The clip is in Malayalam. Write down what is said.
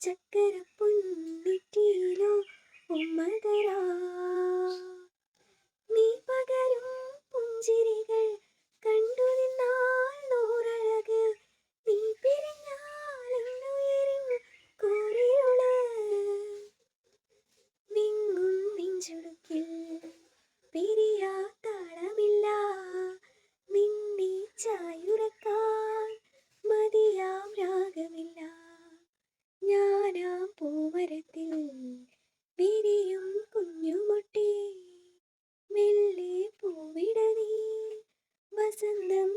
ചക്കര പൊന്നിട്ടിലോ ഉമ്മതരാ നീ പകരും പുഞ്ചിരികൾ കണ്ടു നിന്നാൽ നൂറഴക് നീ പിരിഞ്ഞാലുയരും കോരിരുള് വിങ്ങും നെഞ്ചുടുക്കിൽ പിരിയാ താളമില്ല നിന്നെ ചായുറക്കാൻ മതിയാം രാഗമില്ല ഞാനാം പൂമരത്തിൽ വിരിയും കുഞ്ഞുമുട്ടി മെല്ലെ പൂവിട നീ വസന്തം